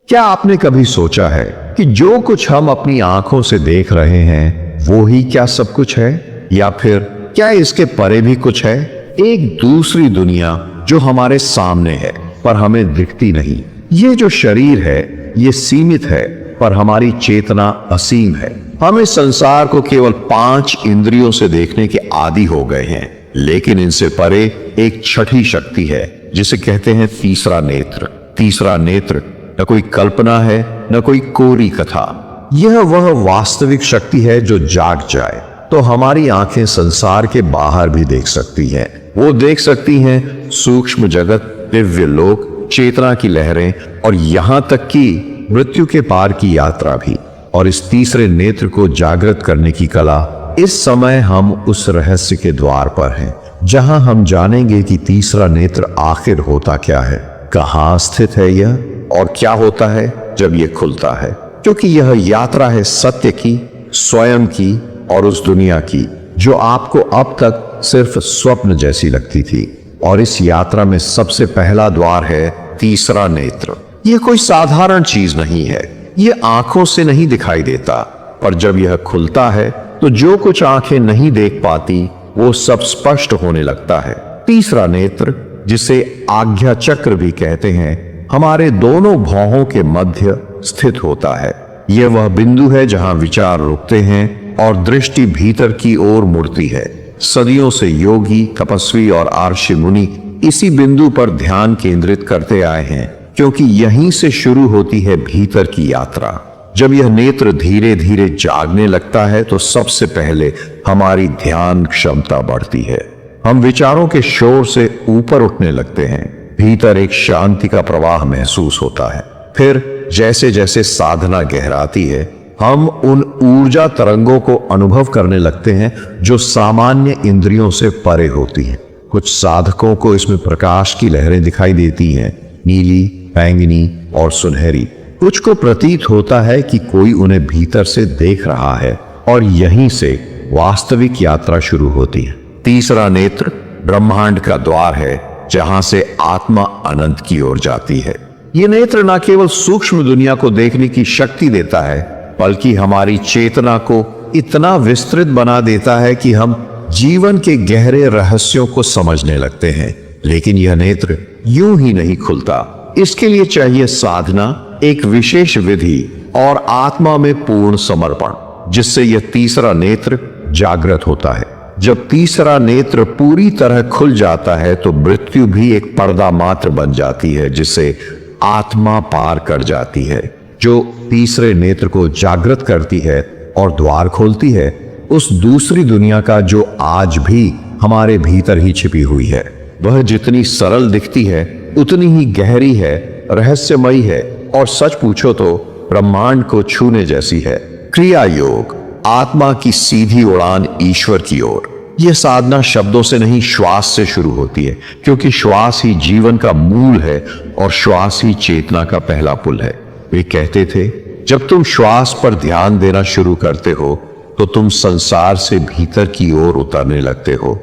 क्या आपने कभी सोचा है कि जो कुछ हम अपनी आंखों से देख रहे हैं वो ही क्या सब कुछ है, या फिर क्या इसके परे भी कुछ है? एक दूसरी दुनिया जो हमारे सामने है पर हमें दिखती नहीं। ये जो शरीर है ये सीमित है पर हमारी चेतना असीम है। हम इस संसार को केवल 5 इंद्रियों से देखने के आदी हो गए हैं, लेकिन इनसे परे एक छठी शक्ति है जिसे कहते हैं तीसरा नेत्र। तीसरा नेत्र न कोई कल्पना है न कोई कोरी कथा। यह वह वास्तविक शक्ति है जो जाग जाए तो हमारी आंखें संसार के बाहर भी देख सकती हैं। वो देख सकती हैं सूक्ष्म जगत, दिव्य लोक, चेतना की लहरें और यहां तक कि मृत्यु के पार की यात्रा भी। और इस तीसरे नेत्र को जागृत करने की कला, इस समय हम उस रहस्य के द्वार पर हैं जहां हम जानेंगे कि तीसरा नेत्र आखिर होता क्या है, कहां स्थित है यह और क्या होता है जब यह खुलता है। क्योंकि यह यात्रा है सत्य की, स्वयं की और उस दुनिया की जो आपको अब तक सिर्फ स्वप्न जैसी लगती थी। और इस यात्रा में सबसे पहला द्वार है तीसरा नेत्र। यह कोई साधारण चीज नहीं है। यह आंखों से नहीं दिखाई देता, पर जब यह खुलता है तो जो कुछ आंखें नहीं देख पाती वो सब स्पष्ट होने लगता है। तीसरा नेत्र, जिसे आज्ञा चक्र भी कहते हैं, हमारे दोनों भौहों के मध्य स्थित होता है। यह वह बिंदु है जहां विचार रुकते हैं और दृष्टि भीतर की ओर मुड़ती है। सदियों से योगी, तपस्वी और आर्षि मुनि इसी बिंदु पर ध्यान केंद्रित करते आए हैं, क्योंकि यहीं से शुरू होती है भीतर की यात्रा। जब यह नेत्र धीरे धीरे जागने लगता है तो सबसे पहले हमारी ध्यान क्षमता बढ़ती है। हम विचारों के शोर से ऊपर उठने लगते हैं। भीतर एक शांति का प्रवाह महसूस होता है। फिर जैसे जैसे साधना गहराती है, हम उन ऊर्जा तरंगों को अनुभव करने लगते हैं जो सामान्य इंद्रियों से परे होती हैं। कुछ साधकों को इसमें प्रकाश की लहरें दिखाई देती हैं, नीली, बैंगनी और सुनहरी। कुछ को प्रतीत होता है कि कोई उन्हें भीतर से देख रहा है, और यहीं से वास्तविक यात्रा शुरू होती है। तीसरा नेत्र ब्रह्मांड का द्वार है जहां से आत्मा अनंत की ओर जाती है। यह नेत्र न केवल सूक्ष्म दुनिया को देखने की शक्ति देता है, बल्कि हमारी चेतना को इतना विस्तृत बना देता है कि हम जीवन के गहरे रहस्यों को समझने लगते हैं। लेकिन यह नेत्र यूं ही नहीं खुलता। इसके लिए चाहिए साधना, एक विशेष विधि और आत्मा में पूर्ण समर्पण, जिससे यह तीसरा नेत्र जागृत होता है। जब तीसरा नेत्र पूरी तरह खुल जाता है तो मृत्यु भी एक पर्दा मात्र बन जाती है, जिसे आत्मा पार कर जाती है। जो तीसरे नेत्र को जागृत करती है और द्वार खोलती है उस दूसरी दुनिया का, जो आज भी हमारे भीतर ही छिपी हुई है। वह जितनी सरल दिखती है उतनी ही गहरी है, रहस्यमयी है और सच पूछो तो ब्रह्मांड को छूने जैसी है। क्रिया योग, आत्मा की सीधी उड़ान ईश्वर की ओर। यह साधना शब्दों से नहीं, श्वास से शुरू होती है, क्योंकि श्वास ही जीवन का मूल है और श्वास ही चेतना का पहला पुल है। वे कहते थे, जब तुम श्वास पर ध्यान देना शुरू करते हो तो तुम संसार से भीतर की ओर उतरने लगते हो,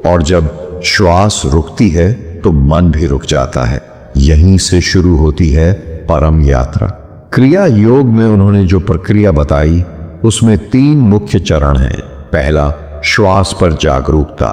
और जब श्वास रुकती है तो मन भी रुक जाता है। यहीं से शुरू होती है परम यात्रा। क्रिया योग में उन्होंने जो प्रक्रिया बताई उसमें 3 मुख्य चरण हैं। पहला, श्वास पर जागरूकता।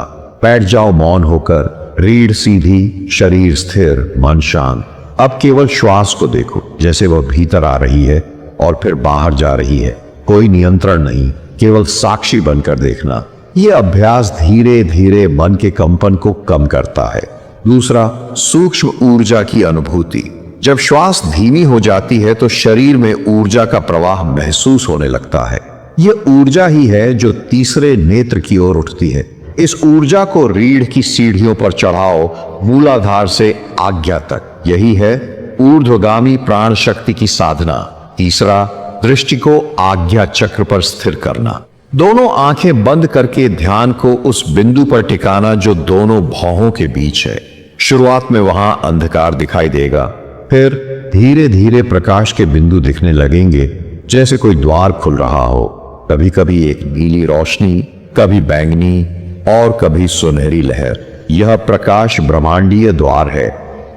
बैठ जाओ मौन होकर, रीढ़ सीधी, शरीर स्थिर, मन शांत। अब केवल श्वास को देखो, जैसे वह भीतर आ रही है और फिर बाहर जा रही है। कोई नियंत्रण नहीं, केवल साक्षी बनकर देखना। यह अभ्यास धीरे धीरे मन के कंपन को कम करता है। दूसरा, सूक्ष्म ऊर्जा की अनुभूति। जब श्वास धीमी हो जाती है तो शरीर में ऊर्जा का प्रवाह महसूस होने लगता है। यह ऊर्जा ही है जो तीसरे नेत्र की ओर उठती है। इस ऊर्जा को रीढ़ की सीढ़ियों पर चढ़ाओ, मूलाधार से आज्ञा तक। यही है ऊर्ध्वगामी प्राण शक्ति की साधना। तीसरा, दृष्टि को आज्ञा चक्र पर स्थिर करना। दोनों आंखें बंद करके ध्यान को उस बिंदु पर टिकाना जो दोनों भौहों के बीच है। शुरुआत में वहां अंधकार दिखाई देगा, फिर धीरे धीरे प्रकाश के बिंदु दिखने लगेंगे, जैसे कोई द्वार खुल रहा हो। कभी कभी एक नीली रोशनी, कभी बैंगनी और कभी सुनहरी लहर। यह प्रकाश ब्रह्मांडीय द्वार है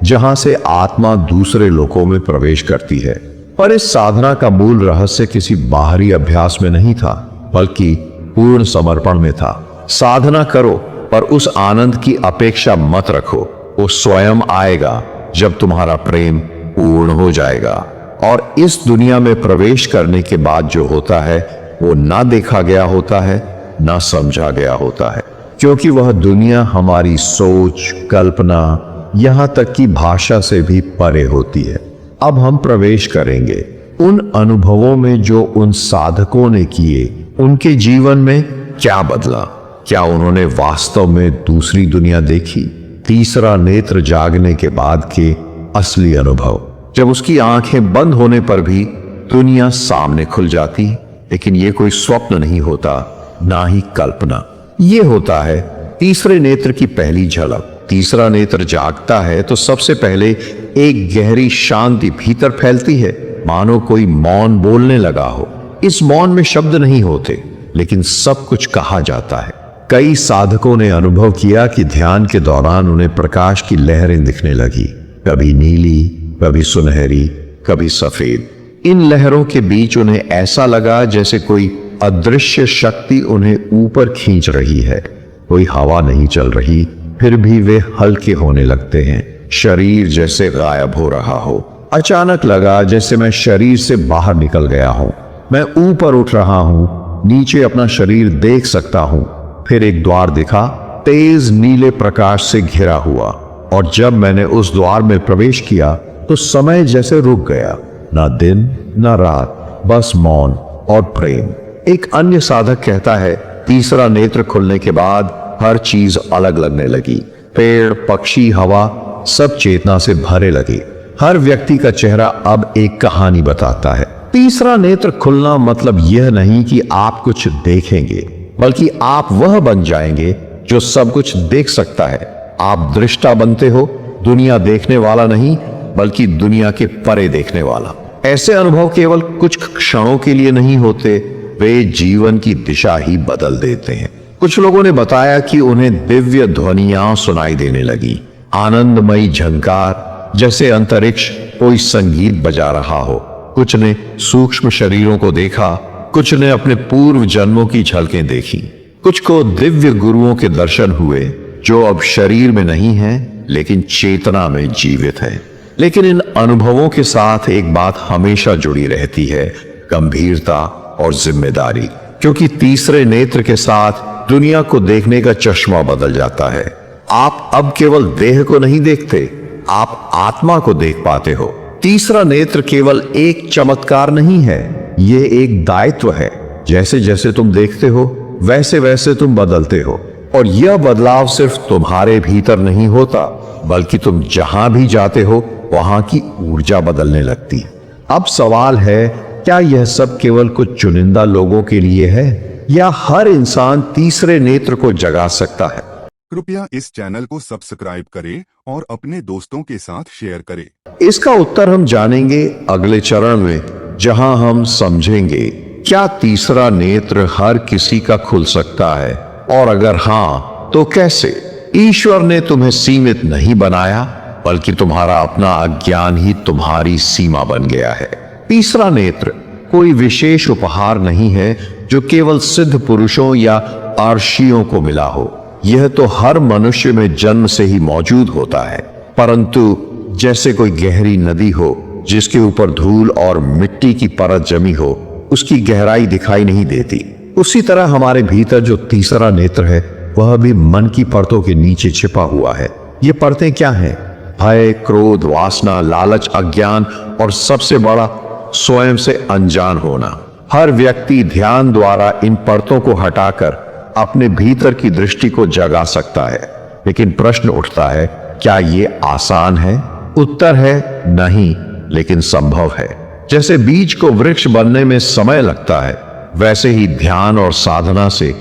जहां से आत्मा दूसरे लोकों में प्रवेश करती है। पर इस साधना का मूल रहस्य किसी बाहरी अभ्यास में नहीं था, बल्कि पूर्ण समर्पण में था। साधना करो, पर उस आनंद की अपेक्षा मत रखो। वो स्वयं आएगा जब तुम्हारा प्रेम पूर्ण हो जाएगा। और इस दुनिया में प्रवेश करने के बाद जो होता है वो ना देखा गया होता है, ना समझा गया होता है, क्योंकि वह दुनिया हमारी सोच, कल्पना, यहां तक कि भाषा से भी परे होती है। अब हम प्रवेश करेंगे उन अनुभवों में जो उन साधकों ने किए। उनके जीवन में क्या बदला? क्या उन्होंने वास्तव में दूसरी दुनिया देखी? तीसरा नेत्र जागने के बाद के असली अनुभव, जब उसकी आंखें बंद होने पर भी दुनिया सामने खुल जाती, लेकिन यह कोई स्वप्न नहीं होता, ना ही कल्पना। ये होता है तीसरे नेत्र की पहली झलक। तीसरा नेत्र जागता है तो सबसे पहले एक गहरी शांति भीतर फैलती है, मानो कोई मौन बोलने लगा हो। इस मौन में शब्द नहीं होते, लेकिन सब कुछ कहा जाता है। कई साधकों ने अनुभव किया कि ध्यान के दौरान उन्हें प्रकाश की लहरें दिखने लगी, कभी नीली, कभी सुनहरी, कभी सफेद। इन लहरों के बीच उन्हें ऐसा लगा जैसे कोई अदृश्य शक्ति उन्हें ऊपर खींच रही है। कोई हवा नहीं चल रही, फिर भी वे हल्के होने लगते हैं। शरीर जैसे गायब हो रहा हो। अचानक लगा जैसे मैं शरीर से बाहर निकल गया हूं। मैं ऊपर उठ रहा हूं, नीचे अपना शरीर देख सकता हूं। फिर एक द्वार दिखा, तेज नीले प्रकाश से घिरा हुआ, और जब मैंने उस द्वार में प्रवेश किया तो समय जैसे रुक गया। ना दिन ना रात, बस मौन और प्रेम। एक अन्य साधक कहता है, तीसरा नेत्र खुलने के बाद हर चीज अलग लगने लगी। पेड़, पक्षी, हवा, सब चेतना से भरे लगे। हर व्यक्ति का चेहरा अब एक कहानी बताता है। तीसरा नेत्र खुलना मतलब यह नहीं कि आप कुछ देखेंगे, बल्कि आप वह बन जाएंगे जो सब कुछ देख सकता है। आप दृष्टा बनते हो, दुनिया देखने वाला नहीं, बल्कि दुनिया के परे देखने वाला। ऐसे अनुभव केवल कुछ क्षणों के लिए नहीं होते, वे जीवन की दिशा ही बदल देते हैं। कुछ लोगों ने बताया कि उन्हें दिव्य ध्वनियां सुनाई देने लगी, आनंदमयी झंकार, जैसे अंतरिक्ष कोई संगीत बजा रहा हो। कुछ ने सूक्ष्म शरीरों को देखा, कुछ ने अपने पूर्व जन्मों की झलकें देखी, कुछ को दिव्य गुरुओं के दर्शन हुए जो अब शरीर में नहीं हैं, लेकिन चेतना में जीवित है। लेकिन इन अनुभवों के साथ एक बात हमेशा जुड़ी रहती है, गंभीरता और जिम्मेदारी। क्योंकि तीसरे नेत्र के साथ दुनिया को देखने का चश्मा बदल जाता है। आप अब केवल देह को नहीं देखते, आप आत्मा को देख पाते हो। तीसरा नेत्र केवल एक चमत्कार नहीं है, ये एक दायित्व है। जैसे जैसे तुम देखते हो, वैसे वैसे तुम बदलते हो। और यह बदलाव सिर्फ तुम्हारे भीतर नहीं होता, बल्कि तुम जहां भी जाते हो वहां की ऊर्जा बदलने लगती। अब सवाल है, क्या यह सब केवल कुछ चुनिंदा लोगों के लिए है, या हर इंसान तीसरे नेत्र को जगा सकता है? कृपया इस चैनल को सब्सक्राइब करें और अपने दोस्तों के साथ शेयर करें। इसका उत्तर हम जानेंगे अगले चरण में, जहां हम समझेंगे क्या तीसरा नेत्र हर किसी का खुल सकता है, और अगर हां तो कैसे। ईश्वर ने तुम्हें सीमित नहीं बनाया, बल्कि तुम्हारा अपना अज्ञान ही तुम्हारी सीमा बन गया है। तीसरा नेत्र कोई विशेष उपहार नहीं है जो केवल सिद्ध पुरुषों या अर्षियों को मिला हो। यह तो हर मनुष्य में जन्म से ही मौजूद होता है, परंतु जैसे कोई गहरी नदी हो जिसके ऊपर धूल और मिट्टी की परत जमी हो, उसकी गहराई दिखाई नहीं देती, उसी तरह हमारे भीतर जो तीसरा नेत्र है वह भी मन की परतों के नीचे छिपा हुआ है। ये परतें क्या हैं? भय, क्रोध, वासना, लालच, अज्ञान और सबसे बड़ा स्वयं से अनजान होना। हर व्यक्ति ध्यान द्वारा इन परतों को हटाकर अपने भीतर की दृष्टि को जगा सकता है। लेकिन प्रश्न उठता है, क्या ये आसान है? उत्तर है नहीं, लेकिन संभव है। जैसे बीज को वृक्ष बनने में समय लगता है, वैसे ही ध्यान और साधना से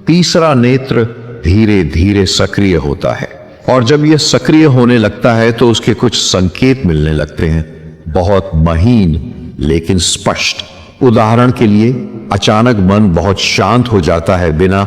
तीसरा नेत्र धीरे धीरे सक्रिय होता है। और जब यह सक्रिय होने लगता है तो उसके कुछ संकेत मिलने लगते हैं, बहुत महीन लेकिन स्पष्ट। उदाहरण के लिए, अचानक मन बहुत शांत हो जाता है बिना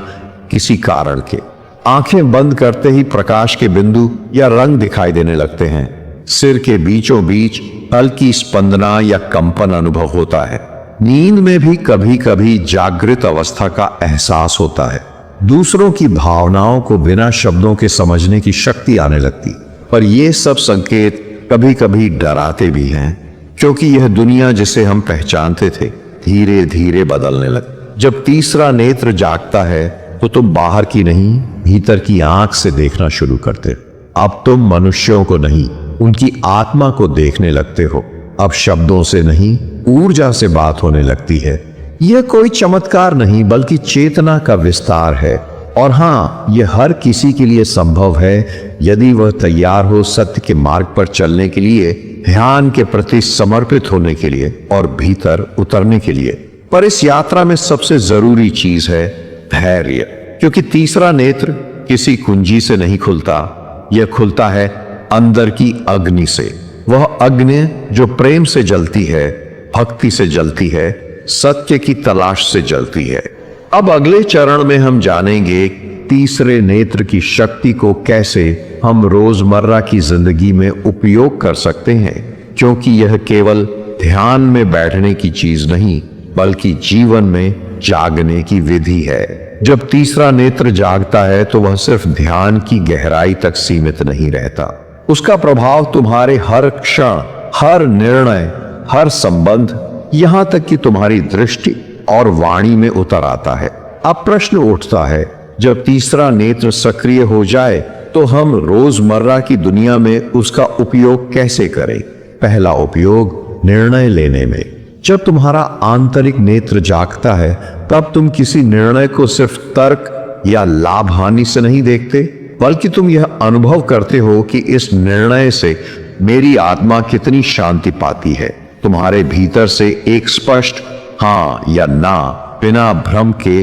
किसी कारण के। आंखें बंद करते ही प्रकाश के बिंदु या रंग दिखाई देने लगते हैं। सिर के बीचों बीच हल्की स्पंदना या कंपन अनुभव होता है। नींद में भी कभी कभी जागृत अवस्था का एहसास होता है। दूसरों की भावनाओं को बिना शब्दों के समझने की शक्ति आने लगती। पर ये सब संकेत कभी कभी डराते भी हैं, क्योंकि यह दुनिया जिसे हम पहचानते थे धीरे धीरे बदलने लगी। जब तीसरा नेत्र जागता है तो तुम बाहर की नहीं, भीतर की आंख से देखना शुरू करते हो। अब तुम मनुष्यों को नहीं, उनकी आत्मा को देखने लगते हो। अब शब्दों से नहीं, ऊर्जा से बात होने लगती है। यह कोई चमत्कार नहीं, बल्कि चेतना का विस्तार है। और हाँ, यह हर किसी के लिए संभव है, यदि वह तैयार हो सत्य के मार्ग पर चलने के लिए, ध्यान के प्रति समर्पित होने के लिए और भीतर उतरने के लिए। पर इस यात्रा में सबसे जरूरी चीज है धैर्य, क्योंकि तीसरा नेत्र किसी कुंजी से नहीं खुलता, यह खुलता है अंदर की अग्नि से। वह अग्नि जो प्रेम से जलती है, भक्ति से जलती है, सत्य की तलाश से जलती है। अब अगले चरण में हम जानेंगे तीसरे नेत्र की शक्ति को कैसे हम रोजमर्रा की जिंदगी में उपयोग कर सकते हैं, क्योंकि यह केवल ध्यान में बैठने की चीज नहीं, बल्कि जीवन में जागने की विधि है। जब तीसरा नेत्र जागता है तो वह सिर्फ ध्यान की गहराई तक सीमित नहीं रहता। उसका प्रभाव तुम्हारे हर क्षण, हर निर्णय, हर संबंध, यहां तक कि तुम्हारी दृष्टि और वाणी में उतर आता है। अब प्रश्न उठता है, जब तीसरा नेत्र सक्रिय हो जाए तो हम रोजमर्रा की दुनिया में उसका उपयोग कैसे करें? पहला उपयोग निर्णय लेने में। जब तुम्हारा आंतरिक नेत्र जागता है, तब तुम किसी निर्णय को सिर्फ तर्क या लाभ हानि से नहीं देखते, बल्कि तुम यह अनुभव करते हो कि इस निर्णय से मेरी आत्मा कितनी शांति पाती है। तुम्हारे भीतर से एक स्पष्ट हाँ या ना बिना भ्रम के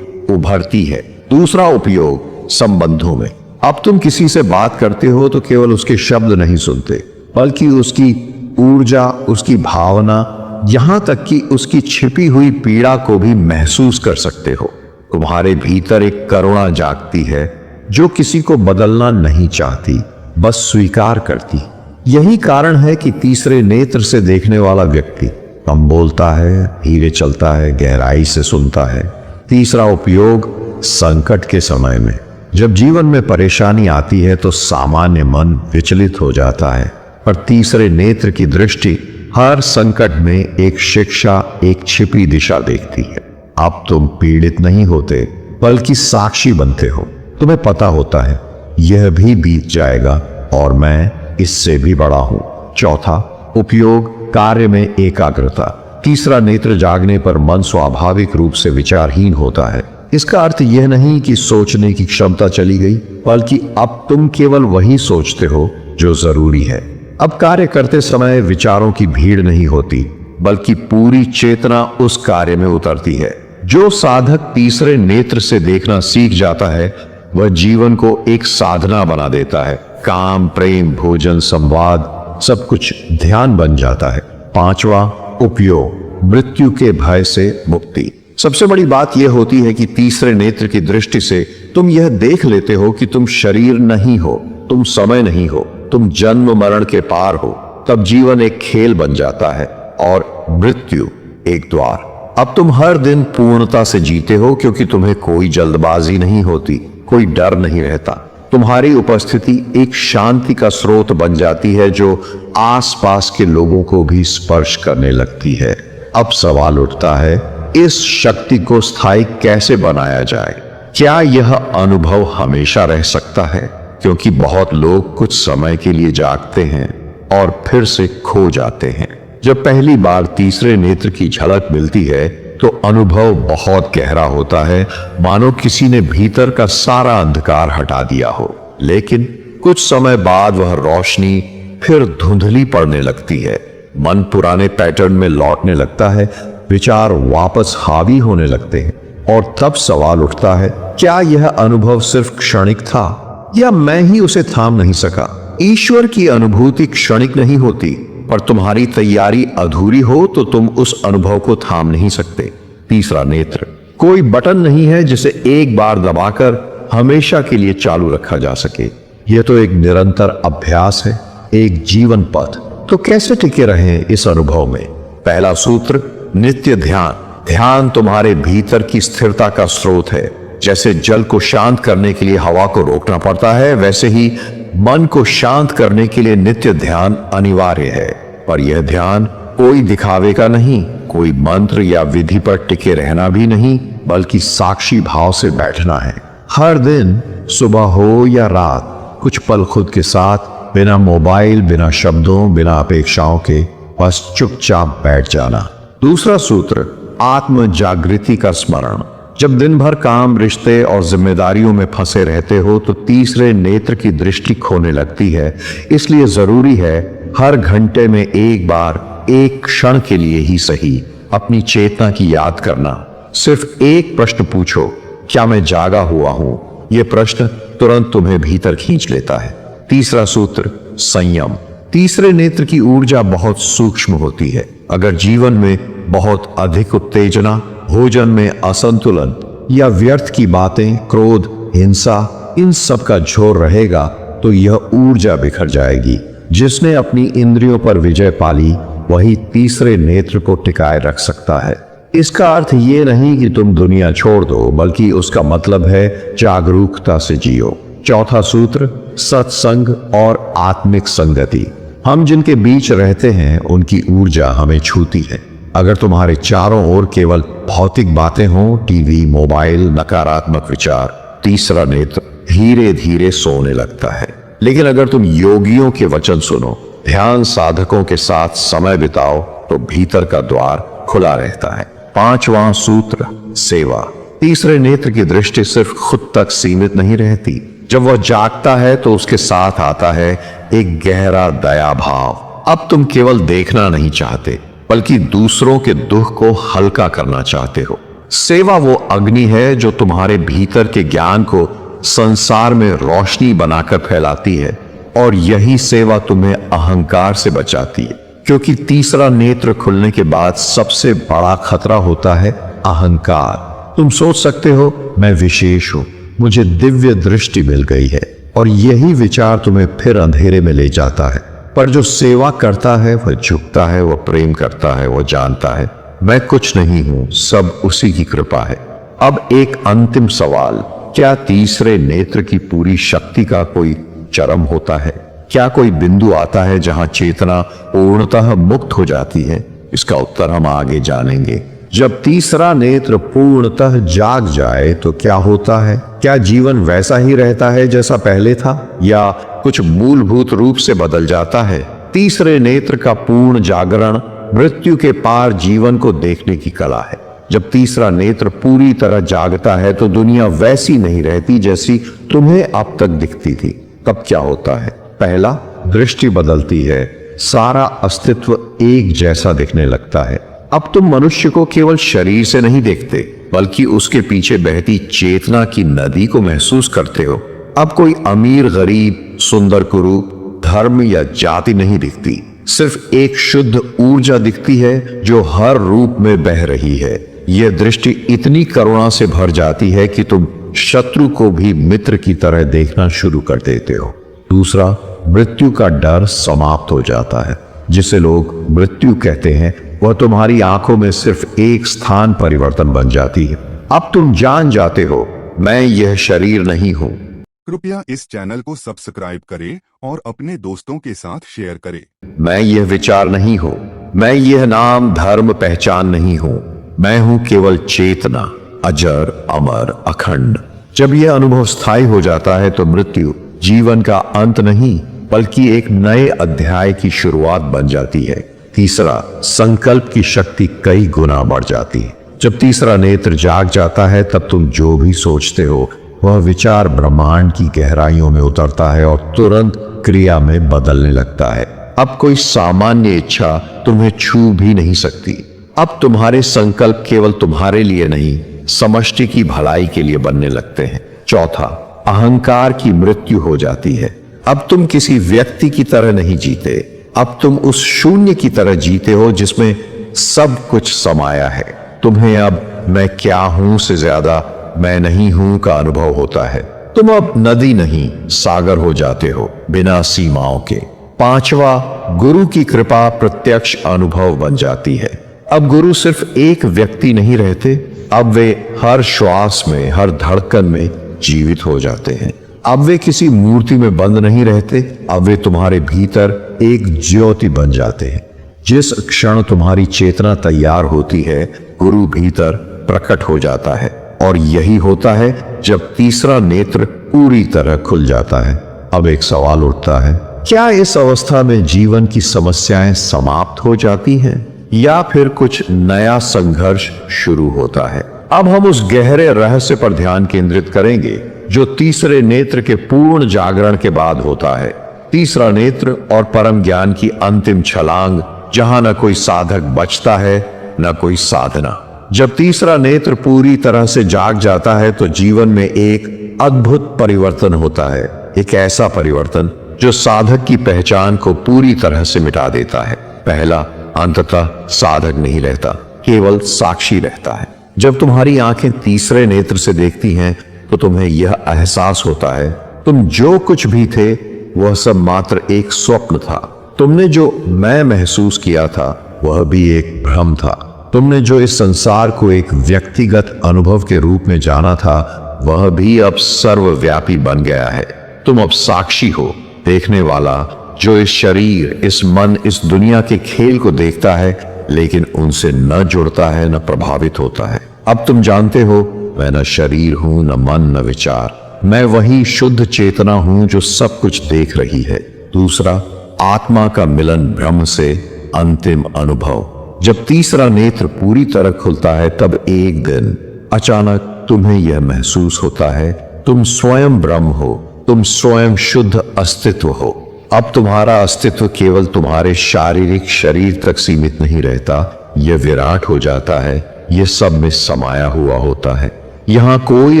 उभरती है। दूसरा उपयोग संबंधों में। अब तुम किसी से बात करते हो तो केवल उसके शब्द नहीं सुनते, बल्कि उसकी ऊर्जा, उसकी भावना, यहां तक कि उसकी छिपी हुई पीड़ा को भी महसूस कर सकते हो। तुम्हारे भीतर एक करुणा जागती है जो किसी को बदलना नहीं चाहती, बस स्वीकार करती। यही कारण है कि तीसरे नेत्र से देखने वाला व्यक्ति कम बोलता है, धीरे चलता है, गहराई से सुनता है। तीसरा उपयोग संकट के समय में। जब जीवन में परेशानी आती है तो सामान्य मन विचलित हो जाता है, पर तीसरे नेत्र की दृष्टि हर संकट में एक शिक्षा, एक छिपी दिशा देखती है। अब तुम पीड़ित नहीं होते, बल्कि साक्षी बनते हो। तुम्हें पता होता है यह भी बीत जाएगा और मैं इससे भी बड़ा हूं। चौथा उपयोग कार्य में एकाग्रता। तीसरा नेत्र जागने पर मन स्वाभाविक रूप से विचारहीन होता है। इसका अर्थ यह नहीं कि सोचने की क्षमता चली गई, बल्कि अब तुम केवल वही सोचते हो जो जरूरी है। अब कार्य करते समय विचारों की भीड़ नहीं होती, बल्कि पूरी चेतना उस कार्य में उतरती है। जो साधक तीसरे नेत्र से देखना सीख जाता है, वह जीवन को एक साधना बना देता है। काम, प्रेम, भोजन, संवाद, सब कुछ ध्यान बन जाता है। पांचवा उपयोग मृत्यु के भय से मुक्ति। सबसे बड़ी बात यह होती है कि तीसरे नेत्र की दृष्टि से तुम यह देख लेते हो कि तुम शरीर नहीं हो, तुम समय नहीं हो, तुम जन्म मरण के पार हो। तब जीवन एक खेल बन जाता है और मृत्यु एक द्वार। अब तुम हर दिन पूर्णता से जीते हो, क्योंकि तुम्हें कोई जल्दबाजी नहीं होती, कोई डर नहीं रहता। तुम्हारी उपस्थिति एक शांति का स्रोत बन जाती है जो आसपास के लोगों को भी स्पर्श करने लगती है। अब सवाल उठता है, इस शक्ति को स्थायी कैसे बनाया जाए? क्या यह अनुभव हमेशा रह सकता है? क्योंकि बहुत लोग कुछ समय के लिए जागते हैं और फिर से खो जाते हैं। जब पहली बार तीसरे नेत्र की झलक मिलती है तो अनुभव बहुत गहरा होता है, मानो किसी ने भीतर का सारा अंधकार हटा दिया हो। लेकिन कुछ समय बाद वह रोशनी फिर धुंधली पड़ने लगती है। मन पुराने पैटर्न में लौटने लगता है, विचार वापस हावी होने लगते हैं। और तब सवाल उठता है, क्या यह अनुभव सिर्फ क्षणिक था या मैं ही उसे थाम नहीं सका? ईश्वर की अनुभूति क्षणिक नहीं होती, पर तुम्हारी तैयारी अधूरी हो तो तुम उस अनुभव को थाम नहीं सकते। तीसरा नेत्र कोई बटन नहीं है जिसे एक बार दबाकर हमेशा के लिए चालू रखा जा सके। यह तो एक निरंतर अभ्यास है, एक जीवन पथ तो कैसे टिके रहें इस अनुभव में? पहला सूत्र, नित्य ध्यान। ध्यान तुम्हारे भीतर की स्थिरता का स्रोत है। जैसे जल को शांत करने के लिए हवा को रोकना पड़ता है, वैसे ही मन को शांत करने के लिए नित्य ध्यान अनिवार्य है। पर यह ध्यान कोई दिखावे का नहीं, कोई मंत्र या विधि पर टिके रहना भी नहीं, बल्कि साक्षी भाव से बैठना है। हर दिन सुबह हो या रात, कुछ पल खुद के साथ, बिना मोबाइल, बिना शब्दों, बिना अपेक्षाओं के, बस चुपचाप बैठ जाना। दूसरा सूत्र, आत्म जागृति का स्मरण। जब दिन भर काम, रिश्ते और जिम्मेदारियों में फंसे रहते हो तो तीसरे नेत्र की दृष्टि खोने लगती है। इसलिए जरूरी है हर घंटे में एक बार, एक क्षण के लिए ही सही, अपनी चेतना की याद करना। सिर्फ एक प्रश्न पूछो, क्या मैं जागा हुआ हूं? यह प्रश्न तुरंत तुम्हें भीतर खींच लेता है। तीसरा सूत्र, संयम। तीसरे नेत्र की ऊर्जा बहुत सूक्ष्म होती है। अगर जीवन में बहुत अधिक उत्तेजना, भोजन में असंतुलन या व्यर्थ की बातें, क्रोध, हिंसा, इन सब का झोर रहेगा तो यह ऊर्जा बिखर जाएगी। जिसने अपनी इंद्रियों पर विजय पाली वही तीसरे नेत्र को टिकाए रख सकता है। इसका अर्थ ये नहीं कि तुम दुनिया छोड़ दो, बल्कि उसका मतलब है जागरूकता से जियो। चौथा सूत्र, सत्संग और आत्मिक संगति। हम जिनके बीच रहते हैं उनकी ऊर्जा हमें छूती है। अगर तुम्हारे चारों ओर केवल भौतिक बातें हों, टीवी, मोबाइल, नकारात्मक विचार, तीसरा नेत्र धीरे धीरे सोने लगता है। लेकिन अगर तुम योगियों के वचन सुनो, ध्यान साधकों के साथ समय बिताओ, तो भीतर का द्वार खुला रहता है। पांचवां सूत्र, सेवा। तीसरे नेत्र की दृष्टि सिर्फ खुद तक सीमित नहीं रहती। जब वह जागता है तो उसके साथ आता है एक गहरा दया भाव। अब तुम केवल देखना नहीं चाहते, बल्कि दूसरों के दुख को हल्का करना चाहते हो। सेवा वो अग्नि है जो तुम्हारे भीतर के ज्ञान को संसार में रोशनी बनाकर फैलाती है, और यही सेवा तुम्हें अहंकार से बचाती है। क्योंकि तीसरा नेत्र खुलने के बाद सबसे बड़ा खतरा होता है अहंकार। तुम सोच सकते हो, मैं विशेष हूं, मुझे दिव्य दृष्टि मिल गई है, और यही विचार तुम्हें फिर अंधेरे में ले जाता है। पर जो सेवा करता है वह झुकता है, वह प्रेम करता है, वह जानता है मैं कुछ नहीं हूं, सब उसी की कृपा है। अब एक अंतिम सवाल, क्या तीसरे नेत्र की पूरी शक्ति का कोई चरम होता है? क्या कोई बिंदु आता है जहां चेतना पूर्णतः मुक्त हो जाती है? इसका उत्तर हम आगे जानेंगे। जब तीसरा नेत्र पूर्णतः जाग जाए तो क्या होता है? क्या जीवन वैसा ही रहता है जैसा पहले था, या कुछ मूलभूत रूप से बदल जाता है? तीसरे नेत्र का पूर्ण जागरण मृत्यु के पार जीवन को देखने की कला है। जब तीसरा नेत्र पूरी तरह जागता है तो दुनिया वैसी नहीं रहती जैसी तुम्हें अब तक दिखती थी। तब क्या होता है? पहला, दृष्टि बदलती है। सारा अस्तित्व एक जैसा दिखने लगता है। अब तुम मनुष्य को केवल शरीर से नहीं देखते, बल्कि उसके पीछे बहती चेतना की नदी को महसूस करते हो। अब कोई अमीर, गरीब, सुंदर, कुरूप, धर्म या जाति नहीं दिखती। सिर्फ एक शुद्ध ऊर्जा दिखती है जो हर रूप में बह रही है। यह दृष्टि इतनी करुणा से भर जाती है कि तुम शत्रु को भी मित्र की तरह देखना शुरू कर देते हो। दूसरा, मृत्यु का डर समाप्त हो जाता है। जिसे लोग मृत्यु कहते हैं वह तुम्हारी आंखों में सिर्फ एक स्थान परिवर्तन बन जाती है। अब तुम जान जाते हो, मैं यह शरीर नहीं हूं। कृपया इस चैनल को सब्सक्राइब करें और अपने दोस्तों के साथ शेयर करें। मैं यह विचार नहीं हूं, मैं यह नाम, धर्म, पहचान नहीं हूं। मैं हूं केवल चेतना, अजर, अमर, अखंड। जब यह अनुभव स्थायी हो जाता है तो मृत्यु जीवन का अंत नहीं, बल्कि एक नए अध्याय की शुरुआत बन जाती है। तीसरा, संकल्प की शक्ति कई गुना बढ़ जाती है। जब तीसरा नेत्र जाग जाता है तब तुम जो भी सोचते हो वह विचार ब्रह्मांड की गहराइयों में उतरता है और तुरंत क्रिया में बदलने लगता है। अब कोई सामान्य इच्छा तुम्हें छू भी नहीं सकती। अब तुम्हारे संकल्प केवल तुम्हारे लिए नहीं, समष्टि की भलाई के लिए बनने लगते हैं। चौथा, अहंकार की मृत्यु हो जाती है। अब तुम किसी व्यक्ति की तरह नहीं जीते, अब तुम उस शून्य की तरह जीते हो जिसमें सब कुछ समाया है। तुम्हें अब मैं क्या हूं से ज्यादा मैं नहीं हूं का अनुभव होता है। तुम अब नदी नहीं, सागर हो जाते हो, बिना सीमाओं के। पांचवा, गुरु की कृपा प्रत्यक्ष अनुभव बन जाती है। अब गुरु सिर्फ एक व्यक्ति नहीं रहते, अब वे हर श्वास में, हर धड़कन में जीवित हो जाते हैं। अब वे किसी मूर्ति में बंद नहीं रहते, अब वे तुम्हारे भीतर एक ज्योति बन जाते हैं। जिस क्षण तुम्हारी चेतना तैयार होती है, गुरु भीतर प्रकट हो जाता है, और यही होता है जब तीसरा नेत्र पूरी तरह खुल जाता है। अब एक सवाल उठता है, क्या इस अवस्था में जीवन की समस्याएं समाप्त हो जाती हैं या फिर कुछ नया संघर्ष शुरू होता है? अब हम उस गहरे रहस्य पर ध्यान केंद्रित करेंगे जो तीसरे नेत्र के पूर्ण जागरण के बाद होता है। तीसरा नेत्र और परम ज्ञान की अंतिम छलांग, जहां न कोई साधक बचता है न कोई साधना। जब तीसरा नेत्र पूरी तरह से जाग जाता है तो जीवन में एक अद्भुत परिवर्तन होता है। एक ऐसा परिवर्तन जो साधक की पहचान को पूरी तरह से मिटा देता है। पहला, अंततः साधक नहीं रहता, केवल साक्षी रहता है। जब तुम्हारी आंखें तीसरे नेत्र से देखती हैं तो तुम्हें यह एहसास होता है, तुम जो कुछ भी थे वह सब मात्र एक स्वप्न था। तुमने जो मैं महसूस किया था वह भी एक भ्रम था। तुमने जो इस संसार को एक व्यक्तिगत अनुभव के रूप में जाना था वह भी अब सर्वव्यापी बन गया है। तुम अब साक्षी हो, देखने वाला, जो इस शरीर, इस मन, इस दुनिया के खेल को देखता है लेकिन उनसे न जुड़ता है, न प्रभावित होता है। अब तुम जानते हो, मैं न शरीर हूं, न मन, न विचार। मैं वही शुद्ध चेतना हूं जो सब कुछ देख रही है। दूसरा, आत्मा का मिलन ब्रह्म से, अंतिम अनुभव। जब तीसरा नेत्र पूरी तरह खुलता है तब एक दिन अचानक तुम्हें यह महसूस होता है, तुम स्वयं ब्रह्म हो, तुम स्वयं शुद्ध अस्तित्व हो। अब तुम्हारा अस्तित्व केवल तुम्हारे शारीरिक शरीर तक सीमित नहीं रहता, यह विराट हो जाता है, यह सब में समाया हुआ होता है। यहां कोई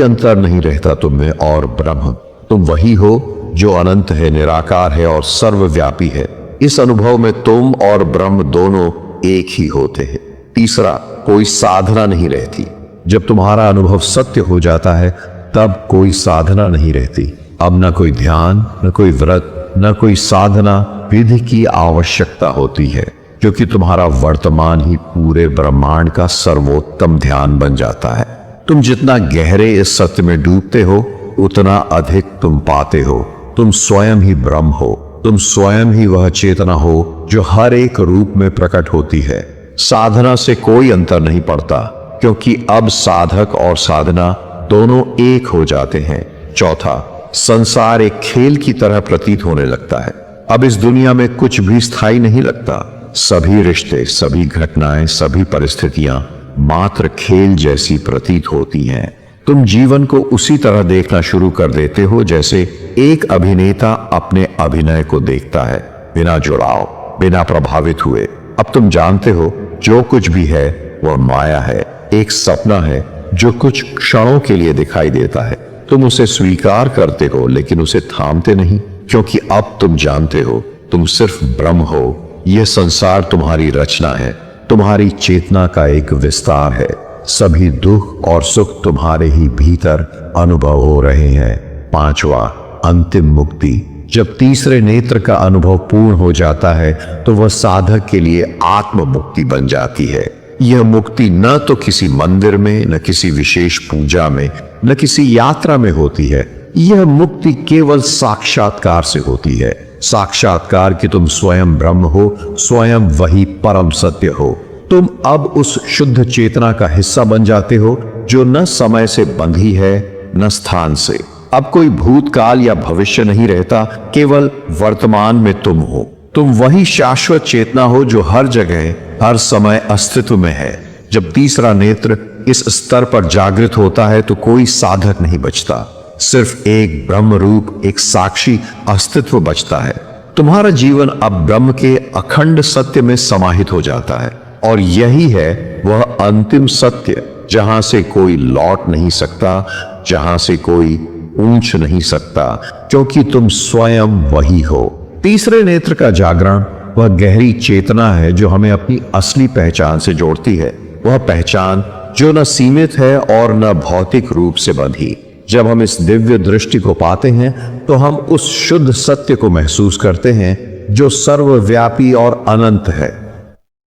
अंतर नहीं रहता तुम में और ब्रह्म। तुम वही हो जो अनंत है, निराकार है और सर्वव्यापी है। इस अनुभव में तुम और ब्रह्म दोनों एक ही होते हैं। तीसरा, कोई साधना नहीं रहती। जब तुम्हारा अनुभव सत्य हो जाता है तब कोई साधना नहीं रहती। अब न कोई ध्यान, न कोई व्रत, न कोई साधना विधि की आवश्यकता होती है, क्योंकि तुम्हारा वर्तमान ही पूरे ब्रह्मांड का सर्वोत्तम ध्यान बन जाता है। तुम जितना गहरे इस सत्य में डूबते हो उतना अधिक तुम पाते हो। तुम स्वयं ही ब्रह्म हो, तुम स्वयं ही वह चेतना हो जो हर एक रूप में प्रकट होती है। साधना से कोई अंतर नहीं पड़ता, क्योंकि अब साधक और साधना दोनों एक हो जाते हैं। चौथा, संसार एक खेल की तरह प्रतीत होने लगता है। अब इस दुनिया में कुछ भी स्थायी नहीं लगता। सभी रिश्ते, सभी घटनाएं, सभी परिस्थितियां मात्र खेल जैसी प्रतीत होती हैं। तुम जीवन को उसी तरह देखना शुरू कर देते हो जैसे एक अभिनेता अपने अभिनय को देखता है, बिना जुड़ाव, बिना प्रभावित हुए। अब तुम जानते हो जो कुछ भी है वह माया है, एक सपना है जो कुछ क्षणों के लिए दिखाई देता है। तुम उसे स्वीकार करते हो लेकिन उसे थामते नहीं, क्योंकि अब तुम जानते हो तुम सिर्फ ब्रह्म हो। यह संसार तुम्हारी रचना है, तुम्हारी चेतना का एक विस्तार है। सभी दुख और सुख तुम्हारे ही भीतर अनुभव हो रहे हैं। पांचवा, अंतिम मुक्ति। जब तीसरे नेत्र का अनुभव पूर्ण हो जाता है तो वह साधक के लिए आत्म मुक्ति बन जाती है। यह मुक्ति न तो किसी मंदिर में, न किसी विशेष पूजा में, न किसी यात्रा में होती है। यह मुक्ति केवल साक्षात्कार से होती है। साक्षात्कार कि तुम स्वयं ब्रह्म हो, स्वयं वही परम सत्य हो। तुम अब उस शुद्ध चेतना का हिस्सा बन जाते हो जो न समय से बंधी है न स्थान से। अब कोई भूतकाल या भविष्य नहीं रहता, केवल वर्तमान में तुम हो। तुम वही शाश्वत चेतना हो जो हर जगह, हर समय अस्तित्व में है। जब तीसरा नेत्र इस स्तर पर जागृत होता है तो कोई साधक नहीं बचता, सिर्फ एक ब्रह्म रूप, एक साक्षी अस्तित्व बचता है। तुम्हारा जीवन अब ब्रह्म के अखंड सत्य में समाहित हो जाता है, और यही है वह अंतिम सत्य जहां से कोई लौट नहीं सकता, जहां से कोई ऊंच नहीं सकता, क्योंकि तुम स्वयं वही हो। तीसरे नेत्र का जागरण वह गहरी चेतना है जो हमें अपनी असली पहचान से जोड़ती है। वह पहचान जो न सीमित है और न भौतिक रूप से बंधी। जब हम इस दिव्य दृष्टि को पाते हैं तो हम उस शुद्ध सत्य को महसूस करते हैं जो सर्वव्यापी और अनंत है।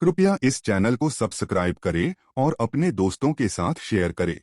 कृपया इस चैनल को सब्सक्राइब करें और अपने दोस्तों के साथ शेयर करें।